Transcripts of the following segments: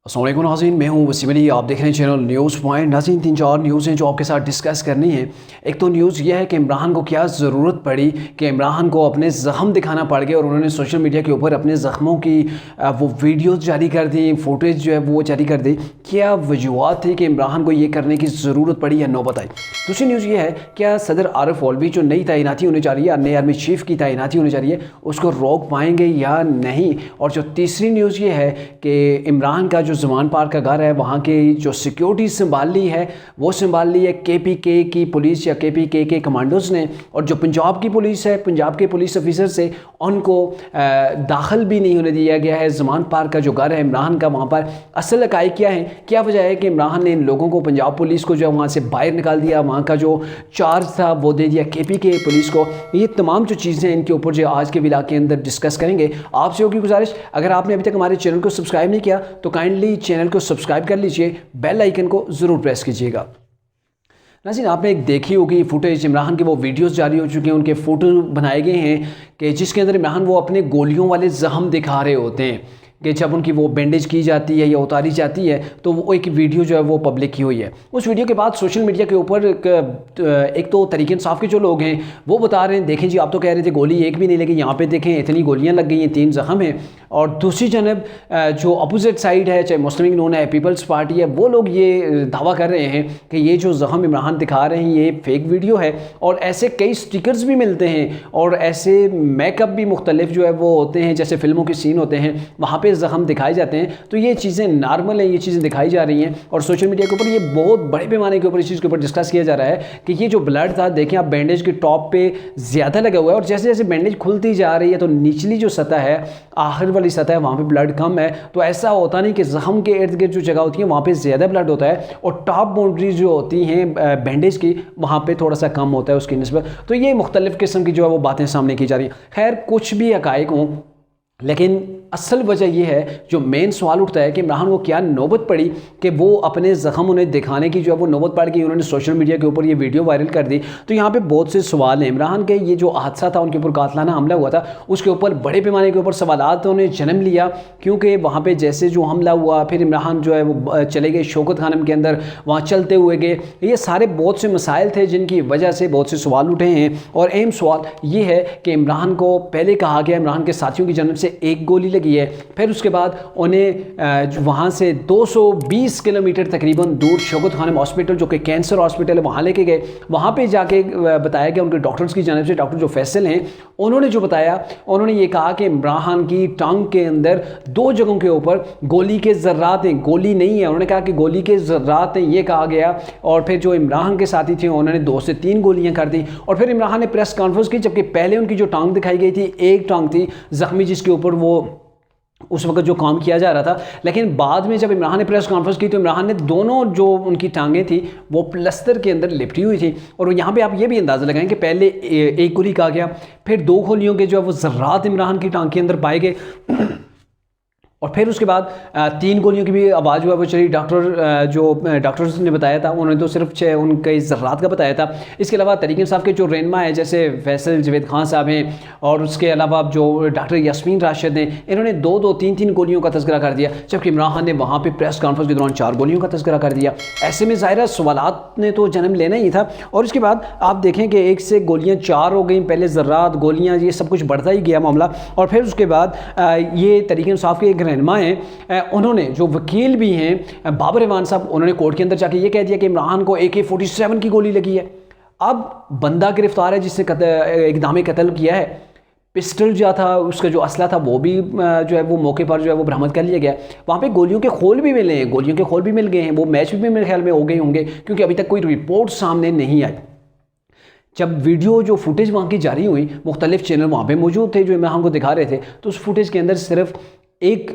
अस्सलाम वालेकुम नाज़रीन, मैं हूं वसीम अली। आप देख रहे हैं चैनल न्यूज़ पॉइंट। नाज़रीन, 3-4 न्यूज़ हैं जो आपके साथ डिस्कस करनी है। एक तो न्यूज़ यह है कि इमरान को क्या ज़रूरत पड़ी कि इमरान को अपने ज़ख्म दिखाना पड़ गया और उन्होंने सोशल मीडिया के ऊपर अपने ज़ख्मों की वो वीडियोज़ जारी कर दी, फुटेज जो है वो जारी कर दी। क्या वजूहत थी कि इमरान को ये करने की ज़रूरत पड़ी या नौबत आई? दूसरी न्यूज़ ये है, क्या सदर आरिफ अलवी जो नई तैनाती होने जा रही है, नए आर्मी चीफ़ की तैनाती होने जा रही है, उसको रोक पाएंगे या नहीं? और जो तीसरी न्यूज़ ये है कि इमरान का जो ज़मान पार्क का घर है, वहाँ की जो सिक्योरिटी संभाल ली है वो संभाल ली है KPK की पुलिस या KPK के कमांडोज़ ने। और जो पंजाब की पुलिस है, पंजाब के पुलिस ऑफिसर से उनको दाखिल भी नहीं होने दिया गया है। ज़मान पार्क का जो घर है इमरान का, वहाँ पर असल हक़ाइक़ क्या है, क्या वजह है कि इमरान ने इन लोगों को, पंजाब पुलिस को जो है वहाँ से बाहर निकाल दिया, वहाँ का जो चार्ज था वो दे दिया KPK पुलिस को। ये तमाम जो चीज़ें इनके ऊपर जो आज के व्लॉग के अंदर डिस्कस करेंगे। आपसे होगी गुजारिश, अगर आपने अभी तक हमारे चैनल को सब्सक्राइब नहीं किया तो काइंडली चैनल को सब्सक्राइब कर लीजिए, बेल आइकन को ज़रूर प्रेस कीजिएगा। नाज़रीन, आपने एक देखी होगी फुटेज, इमरान के वो वीडियोस जारी हो चुके हैं, उनके फ़ोटो बनाए गए हैं कि जिसके अंदर इमरान वो अपने गोलियों वाले ज़ख्म दिखा रहे होते हैं कि जब उनकी वो बैंडेज की जाती है या उतारी जाती है तो वो एक वीडियो जो है वो पब्लिक की हुई है। उस वीडियो के बाद सोशल मीडिया के ऊपर एक तो तहरीक इंसाफ के जो लोग हैं वो बता रहे हैं, देखें जी आप तो कह रहे थे गोली एक भी नहीं लगी, यहाँ पे देखें इतनी गोलियाँ लग गई हैं, 3 ज़ख्म हैं। और दूसरी जानब जो अपोजिट साइड है, चाहे मुस्लिम लीग नून है, पीपल्स पार्टी है, वो लोग ये दावा कर रहे हैं कि ये जो ज़ख्म इमरान दिखा रहे हैं ये फेक वीडियो है। और ऐसे कई स्टिकर्स भी मिलते हैं और ऐसे मेकअप भी मुख्तलिफ जो है वो होते हैं, जैसे फिल्मों के सीन होते हैं वहाँ पे ज़ख्म दिखाए जाते हैं। तो ये चीज़ें नॉर्मल हैं, ये चीज़ें दिखाई जा रही हैं और सोशल मीडिया के ऊपर ये बहुत बड़े पैमाने के ऊपर इस चीज़ के ऊपर डिस्कस किया जा रहा है कि ये जो ब्लड था, देखें आप बैंडेज के टॉप पे ज़्यादा लगा हुआ है और जैसे जैसे बैंडेज खुलती जा रही है तो निचली जो सतह है, आखिर वाली सतह है, वहाँ पे ब्लड कम है। तो ऐसा होता नहीं कि ज़ख्म के इर्द गिर्द जो जगह होती है वहाँ पे ज़्यादा ब्लड होता है और टॉप बाउंड्रीज जो होती हैं बैंडेज की, वहाँ पे थोड़ा सा कम होता है उसकी निस्बत। तो ये मुख्तलिफ़ किस्म की जो है वो बातें सामने की जा रही हैं। खैर, कुछ भी हक़ाइक़ हों, लेकिन असल वजह यह है, जो मेन सवाल उठता है कि इमरान को क्या नौबत पड़ी कि वो अपने ज़ख्म उन्हें दिखाने की जो है वो नौबत पड़ गई, उन्होंने सोशल मीडिया के ऊपर ये वीडियो वायरल कर दी। तो यहाँ पे बहुत से सवाल हैं। इमरान के ये जो हादसा था, उनके ऊपर कातलाना हमला हुआ था, उसके ऊपर बड़े पैमाने के ऊपर सवालात उन्हें जन्म लिया, क्योंकि वहाँ पर जैसे जो हमला हुआ, फिर इमरान जो है वो चले गए शौकत खानम के अंदर, वहाँ चलते हुए गए। ये सारे बहुत से मसाइल थे जिनकी वजह से बहुत से सवाल उठे हैं। और अहम सवाल ये है कि इमरान को पहले कहा गया इमरान के साथियों की जानब से एक गोली लगी है, फिर उसके बाद उन्हें वहाँ से 220 किलोमीटर तकरीबन दूर शौकत खानम हॉस्पिटल, जो कि कैंसर हॉस्पिटल है, वहाँ लेके गए। वहाँ पे जाके बताया गया उनके डॉक्टर्स की जानब से, डॉक्टर जो फैसल हैं, उन्होंने जो बताया, उन्होंने ये कहा कि इमरान की टांग के अंदर 2 जगहों के ऊपर गोली के ज़र्रात हैं, गोली नहीं है। उन्होंने कहा कि गोली के ज़र्रात हैं, ये कहा गया। और फिर जो इमरान के साथी थे उन्होंने 2 से 3 गोलियाँ कर दी। और फिर इमरान ने प्रेस कॉन्फ्रेंस की, जबकि पहले उनकी जो टांग दिखाई गई थी, एक टांग थी ज़ख्मी जिसके ऊपर वो उस वक्त जो काम किया जा रहा था। लेकिन बाद में जब इमरान ने प्रेस कॉन्फ्रेंस की तो इमरान ने दोनों जो उनकी टांगें थी वो प्लस्तर के अंदर लिपटी हुई थी। और यहाँ पे आप ये भी अंदाज़ा लगाएं कि पहले एक गोली कहा गया, फिर 2 गोलियों के जो है वो ज़र्रात इमरान की टांग के अंदर पाए गए और फिर उसके बाद 3 गोलियों की भी आवाज़ हुआ वो चली। डॉक्टर्स ने बताया था, उन्होंने तो सिर्फ 6 उनके ज़र्रात का बताया था। इसके अलावा तहरीक इंसाफ के जो रहनुमा है, जैसे फैसल जवेद खान साहब हैं, और उसके अलावा जो डॉक्टर यास्मीन राशिद हैं, इन्होंने 2-2, 3-3 गोलियों का तज़किरा कर दिया, जबकि इमरान ने वहाँ पर प्रेस कॉन्फ्रेंस के दौरान 4 गोलियों का तज़किरा कर दिया। ऐसे में ज़ाहिर सवालात ने तो जन्म लेना ही था। और उसके बाद आप देखें कि 1 से गोलियाँ 4 हो गई, पहले ज़र्रात, गोलियाँ, ये सब कुछ बढ़ता ही गया मामला। और फिर उसके बाद ये तहरीक इंसाफ के रहनुमा हैं, उन्होंने, जो वकील भी हैं बाबर इवान साहब, उन्होंने कोर्ट के अंदर जाके ये कह दिया कि इमरान को AK-47 की गोली लगी है। अब बंदा गिरफ्तार है जिसने इक़दाम कत्ल किया है। पिस्टल जो था, उसका जो असला था, वो भी जो है वो मौके पर जो है वो बरामद कर लिया गया। वहाँ पे गोलियों के खोल भी मिले हैं, गोलियों के खोल भी मिल गए हैं। वो मैच भी मेरे ख्याल में हो गए होंगे, क्योंकि अभी तक कोई रिपोर्ट सामने नहीं आई। जब वीडियो जो फुटेज वहाँ की जारी हुई, मुख्तलिफ चैनल वहाँ पे मौजूद थे जो इमरान को दिखा रहे थे, तो उस फुटेज के अंदर सिर्फ एक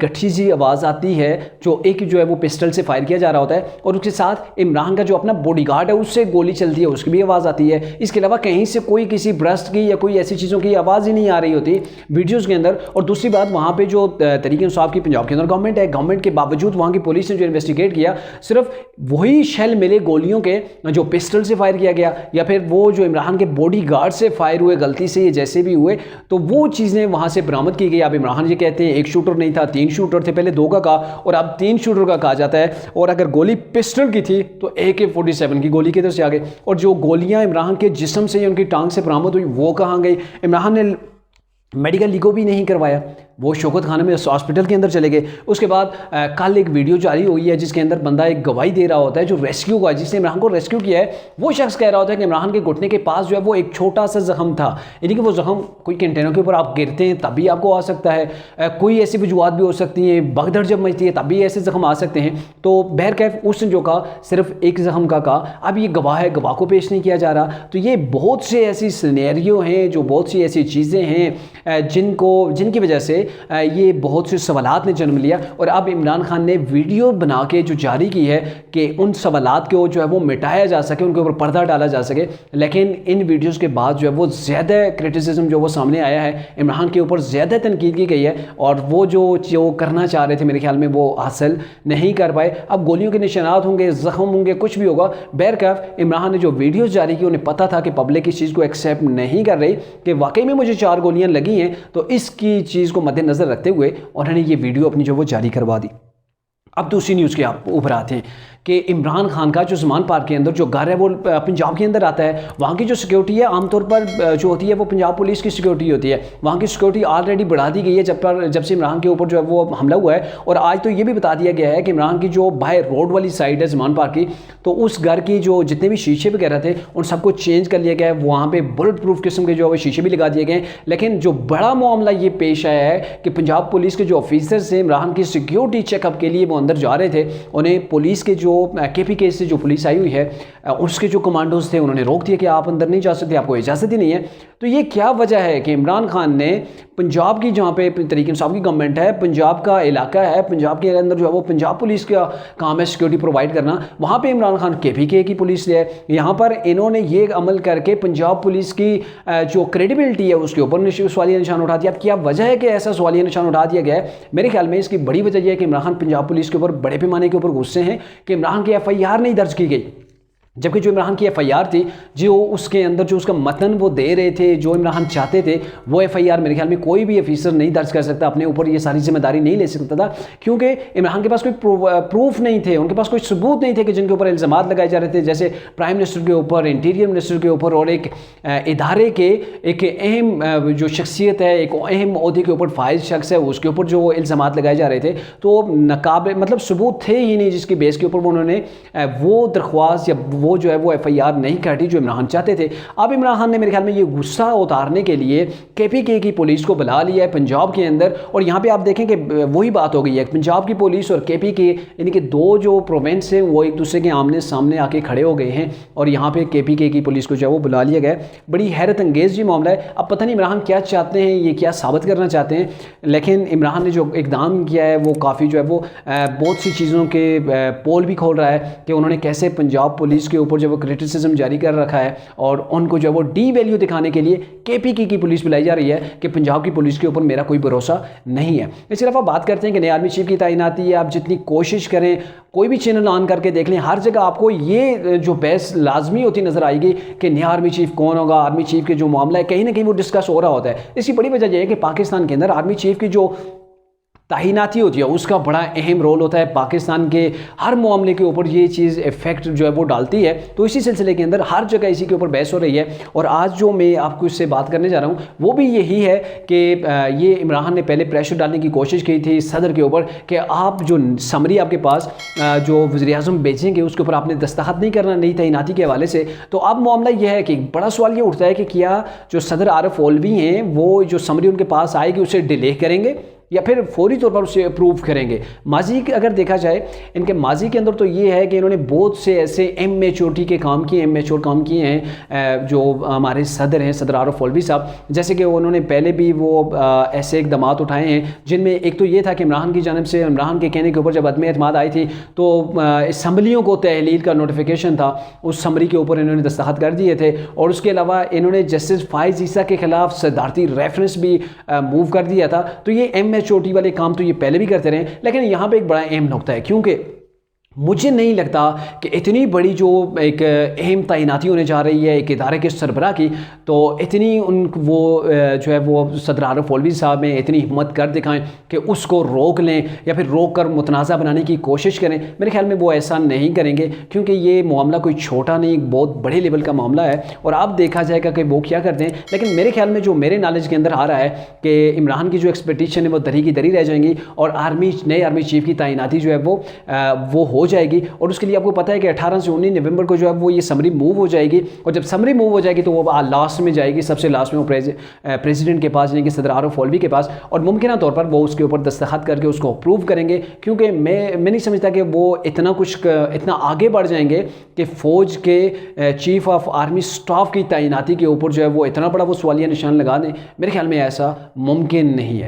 गट्ठी सी आवाज़ आती है, जो एक जो है वो पिस्टल से फायर किया जा रहा होता है, और उसके साथ इमरान का जो अपना बॉडीगार्ड है उससे गोली चलती है, उसकी भी आवाज़ आती है। इसके अलावा कहीं से कोई किसी ब्रस्ट की या कोई ऐसी चीज़ों की आवाज़ ही नहीं आ रही होती वीडियोज़ के अंदर। और दूसरी बात, वहाँ पे जो तहरीक इंसाफ की पंजाब के अंदर गवर्नमेंट है, गवर्नमेंट के बावजूद वहाँ की पुलिस ने जो इन्वेस्टिगेट किया, सिर्फ वही शेल मिले गोलियों के जो पिस्टल से फायर किया गया, या फिर वो जो इमरान के बॉडीगार्ड से फायर हुए गलती से, ये जैसे भी हुए, तो वो चीज़ें वहाँ से बरामद की गई। अब इमरान ये कहते हैं एक शूटर नहीं था, 3 शूटर थे, पहले 2 का कहा और अब 3 शूटर का कहा जाता है। और अगर गोली पिस्टल की थी तो AK-47 की गोली किधर से आ गई, और जो गोलियां इमरान के जिस्म से, उनकी टांग से बरामद हुई, वो कहाँ गई? इमरान ने मेडिकल लीगो भी नहीं करवाया, वो शौकत खाना में हॉस्पिटल के अंदर चले गए। उसके बाद कल एक वीडियो जारी हुई है जिसके अंदर बंदा एक गवाही दे रहा होता है, जो रेस्क्यू हुआ, जिसने इमरान को रेस्क्यू किया है, वो शख्स कह रहा होता है कि इमरान के घुटने के पास जो है वो एक छोटा सा जख्म था, यानी कि वो जख्म कोई कंटेनर के ऊपर आप गिरते हैं तभी आपको आ सकता है, कोई ऐसी वजूहत भी हो सकती हैं, भगदड़ जब मचती है तभी ऐसे जख्म आ सकते हैं। तो बहरकैफ उसने जो कहा सिर्फ एक जख्म का कहा, अब ये गवाह है, गवाह को पेश नहीं किया जा रहा। तो ये बहुत से ऐसी सिनेरियो हैं, जो बहुत सी ऐसी चीज़ें हैं जिनकी वजह से ये बहुत से सवालात ने जन्म लिया। और अब इमरान खान ने वीडियो बना के जो जारी की है कि उन सवालात को जो है वो मिटाया जा सके, उनके ऊपर पर्दा डाला जा सके। लेकिन इन वीडियोज़ के बाद जो है वो ज़्यादा क्रिटिसिज्म जो वो सामने आया है, इमरान के ऊपर ज़्यादा तनकीद की गई है, और वो जो करना चाह रहे थे मेरे ख्याल में वो हासिल नहीं कर पाए। अब गोलियों के निशानात होंगे, ज़ख्म होंगे, कुछ भी होगा, बहरकैफ इमरान ने जो वीडियोज़ जारी की, उन्हें पता था कि पब्लिक इस चीज़ को एक्सेप्ट नहीं कर रही कि वाकई में मुझे 4 गोलियाँ लगी हैं। तो इसकी चीज़ को मद्देनज़र रखते हुए उन्होंने ये वीडियो अपनी जो वो जारी करवा दी। अब दूसरी न्यूज़ के आप ऊपर आते हैं कि इमरान खान का जो ज़मान पार्क के अंदर जो घर है वो पंजाब के अंदर आता है। वहाँ की जो सिक्योरिटी है आमतौर पर जो होती है वो पंजाब पुलिस की सिक्योरिटी होती है। वहाँ की सिक्योरिटी ऑलरेडी बढ़ा दी गई है जब से इमरान के ऊपर जो है वो हमला हुआ है। और आज तो ये भी बता दिया गया है कि इमरान की जो बाहर रोड वाली साइड है ज़मान पार्क की, तो उस घर की जो जितने भी शीशे वगैरह थे उन सबको चेंज कर लिया गया है। वहाँ पर बुलेट प्रूफ किस्म के जो है शीशे भी लगा दिए गए। लेकिन जो बड़ा मामला ये पेश आया है कि पंजाब पुलिस के जो ऑफिसर्स थे इमरान की सिक्योरिटी चेकअप के लिए वो अंदर जा रहे थे, उन्हें पुलिस के जो KPK से जो पुलिस आई हुई है उसके जो कमांडोज थे उन्होंने रोक दिया कि आप अंदर नहीं जा सकते, आपको इजाज़त ही नहीं है। तो ये क्या वजह है कि इमरान खान ने पंजाब की, जहाँ पे तरीके इंसाफ की गवर्नमेंट है, पंजाब का इलाका है, पंजाब के अंदर जो है वो पंजाब पुलिस का काम है सिक्योरिटी प्रोवाइड करना, वहाँ पे इमरान खान KPK की पुलिस है। यहाँ पर इन्होंने ये अमल करके पंजाब पुलिस की जो क्रेडिबिलिटी है उसके ऊपर सवालिया निशान उठा दिया। अब क्या वजह है कि ऐसा सवालिया निशान उठा दिया गया है? मेरे ख्याल में इसकी बड़ी वजह यह है कि इमरान खान पंजाब पुलिस के ऊपर बड़े पैमाने के ऊपर गुस्से हैं कि इमरान की FIR नहीं दर्ज की गई, जबकि जो इमरान की FIR थी, जो उसके अंदर जो उसका मतन वो दे रहे थे, जो इमरान चाहते थे, वो FIR मेरे ख्याल में कोई भी ऑफिसर नहीं दर्ज कर सकता, अपने ऊपर ये सारी जिम्मेदारी नहीं ले सकता था, क्योंकि इमरान के पास कोई प्रूफ नहीं थे, उनके पास कोई सबूत नहीं थे कि जिनके ऊपर इल्ज़ामात लगाए जा रहे थे, जैसे प्राइम मिनिस्टर के ऊपर, इंटीरियर मिनिस्टर के ऊपर, और एक इदारे के एक अहम जो शख्सियत है, एक अहम ओहदे के ऊपर फाइज शख्स है, उसके ऊपर जो इल्ज़ामात लगाए जा रहे थे। तो नकाब मतलब सबूत थे ही नहीं जिसकी बेस के ऊपर उन्होंने वो दरख्वास्त या वो जो है वो FIR नहीं काटी जो इमरान चाहते थे। अब इमरान खान ने मेरे ख्याल में ये गुस्सा उतारने के लिए KPK की पुलिस को बुला लिया है पंजाब के अंदर। और यहाँ पे आप देखें कि वही बात हो गई है, पंजाब की पुलिस और KPK यानी कि दो जो प्रोविंस हैं वो एक दूसरे के आमने सामने आके खड़े हो गए हैं, और यहाँ पे KPK की पुलिस को जो है वो बुला लिया गया। बड़ी हैरत अंगेज़ ये मामला है। अब पता नहीं इमरान क्या चाहते हैं, ये क्या साबित करना चाहते हैं, लेकिन इमरान ने जो इकदाम किया है वो काफ़ी जो है वो बहुत सी चीज़ों के पोल भी खोल रहा है कि उन्होंने कैसे पंजाब पुलिस के ऊपर जो क्रिटिसिज्म जारी कर रखा है, और उनको जो है वो डी वैल्यू दिखाने के लिए KPK की पुलिस बुलाई जा रही है कि पंजाब की पुलिस के ऊपर मेरा कोई भरोसा नहीं है। इसके अलावा बात करते हैं कि नए आर्मी चीफ की तैनाती है। आप जितनी कोशिश करें, कोई भी चैनल ऑन करके देख लें, हर जगह आपको ये जो बहस लाजमी होती नजर आएगी कि नया आर्मी चीफ कौन होगा, आर्मी चीफ के जो मामला है कहीं ना कहीं वो डिस्कस हो रहा होता है। इसकी बड़ी वजह यह है कि पाकिस्तान के अंदर आर्मी चीफ की जो तैनाती होती है उसका बड़ा अहम रोल होता है। पाकिस्तान के हर मामले के ऊपर ये चीज़ इफेक्ट जो है वो डालती है। तो इसी सिलसिले के अंदर हर जगह इसी के ऊपर बहस हो रही है। और आज जो मैं आपको इससे बात करने जा रहा हूँ वो भी यही है कि ये इमरान ने पहले प्रेशर डालने की कोशिश की थी सदर के ऊपर कि आप जो समरी आपके पास जो वज़ीर-ए-आज़म भेजेंगे उसके ऊपर आपने दस्तखत नहीं करना नई तैनाती के हवाले से। तो अब मामला यह है कि बड़ा सवाल ये उठता है कि क्या जो सदर आरिफ अलवी हैं वो जो समरी उनके पास आएगी उसे डिले करेंगे या फिर फौरी तौर पर उसे अप्रूव करेंगे। माजी अगर देखा जाए इनके माजी के अंदर तो ये है कि इन्होंने बहुत से ऐसे इमेच्योरिटी के काम किए, इमेच्योर काम किए हैं जो हमारे सदर हैं, सदर आरिफ अलवी साहब। जैसे कि उन्होंने पहले भी वो ऐसे इक़दामात उठाए हैं जिनमें एक तो ये था कि इमरान की जानिब से, इमरान के कहने के ऊपर जब अदम एतमाद आई थी तो असम्बलियों को तहलील का नोटिफिकेशन था, उस समरी के ऊपर इन्होंने दस्तखत कर दिए थे। और उसके अलावा इन्होंने जस्टिस फाइज ईसा के खिलाफ सदारती रेफरेंस भी मूव कर दिया था। तो ये चोटी वाले काम तो ये पहले भी करते रहे, लेकिन यहाँ पे एक बड़ा अहम नुकता है, क्योंकि मुझे नहीं लगता कि इतनी बड़ी जो एक अहम तैनाती होने जा रही है एक इदारे के सरबराह की, तो इतनी उन वो जो है वो सदर आरिफ मौलवी साहब में इतनी हिम्मत कर दिखाएं कि उसको रोक लें या फिर रोक कर मुतनाज़ा बनाने की कोशिश करें। मेरे ख्याल में वो ऐसा नहीं करेंगे, क्योंकि ये मामला कोई छोटा नहीं, एक बहुत बड़े लेवल का मामला है और अब देखा जाएगा कि वो क्या करते हैं। लेकिन मेरे ख्याल में जो मेरे नॉलेज के अंदर आ रहा है कि इमरान की जो एक्सपेक्टेशन है वो दरी की दरी रह जाएंगी और नए आर्मी चीफ की तैनाती जो है वो हो जाएगी। और उसके लिए आपको पता है कि 18 से 19 नवंबर को जो है वो ये समरी मूव हो जाएगी, और जब समरी मूव हो जाएगी तो वो लास्ट में जाएगी, सबसे लास्ट में वो प्रेसिडेंट के पास, यानी कि सदर आरिफ मौलवी के पास, और मुमकिन तौर पर वो उसके ऊपर दस्तखत करके उसको अप्रूव करेंगे। क्योंकि मैं नहीं समझता कि वो इतना आगे बढ़ जाएंगे कि फ़ौज के चीफ ऑफ आर्मी स्टाफ की तैनाती के ऊपर जो है वो इतना बड़ा वो सवालिया निशान लगा दें। मेरे ख्याल में ऐसा मुमकिन नहीं है।